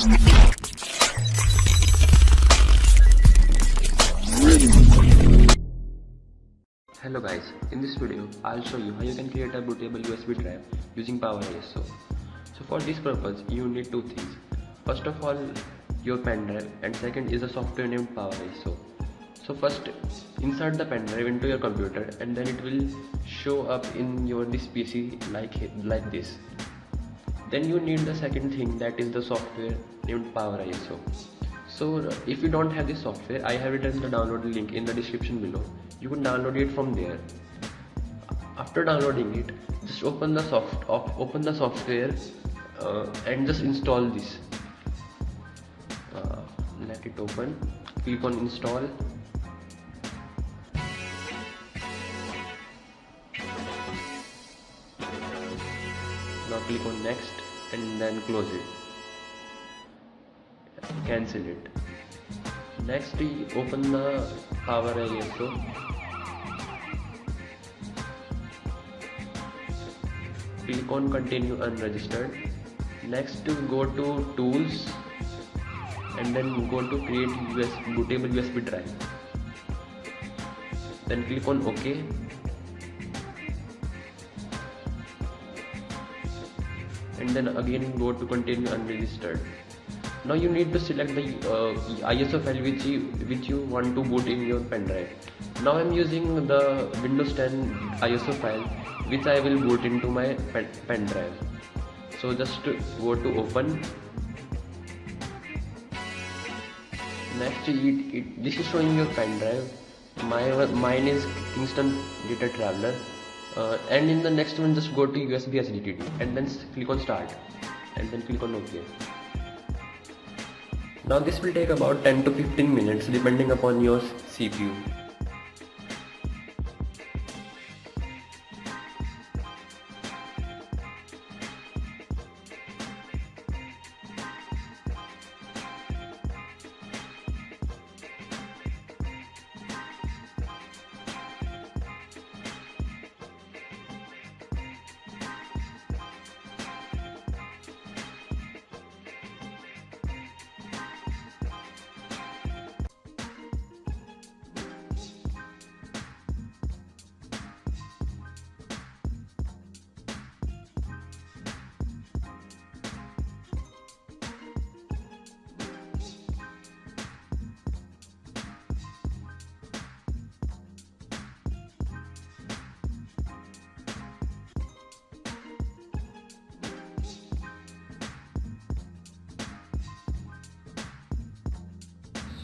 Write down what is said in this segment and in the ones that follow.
Hello guys, in this video I'll show you how you can create a bootable USB drive using Power ISO. So for this purpose you need two things. First of all, your pendrive, and second is a software named Power ISO. So first insert the pendrive into your computer and then it will show up in your this PC like this. Then you need the second thing, that is the software named Power ISO. So if you don't have this software, I have written the download link in the description below. You can download it from there. After downloading it, just open the software and just install this. Let it open. Click on install. Now click on next and then close it. Cancel it. Next, open the Power ISO. Click on continue unregistered. Next, go to tools and then go to create bootable USB drive. Then click on OK. And then again go to continue unregistered. Now you need to select the ISO file which you want to boot in your pendrive. Now I am using the Windows 10 ISO file which I will boot into my pendrive. So just go to open. Next, this is showing your pendrive. Mine is Kingston Data Traveler. And in the next one, just go to USB SDTD and then click on start and then click on OK. Now this will take about 10 to 15 minutes depending upon your CPU.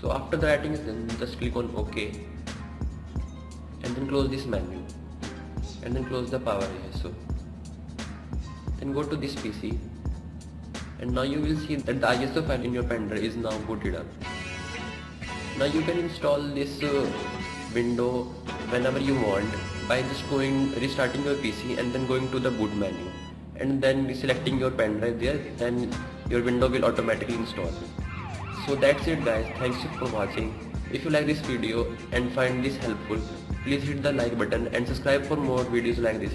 So after the writing is done, just click on OK and then close this menu and then close the Power ISO. Then go to this PC and now you will see that the ISO file in your pendrive is now booted up. Now you can install this window whenever you want by just restarting your PC and then going to the boot menu and then selecting your pendrive there, then your window will automatically install. So that's it guys, thanks for watching. If you like this video and find this helpful, please hit the like button and subscribe for more videos like this.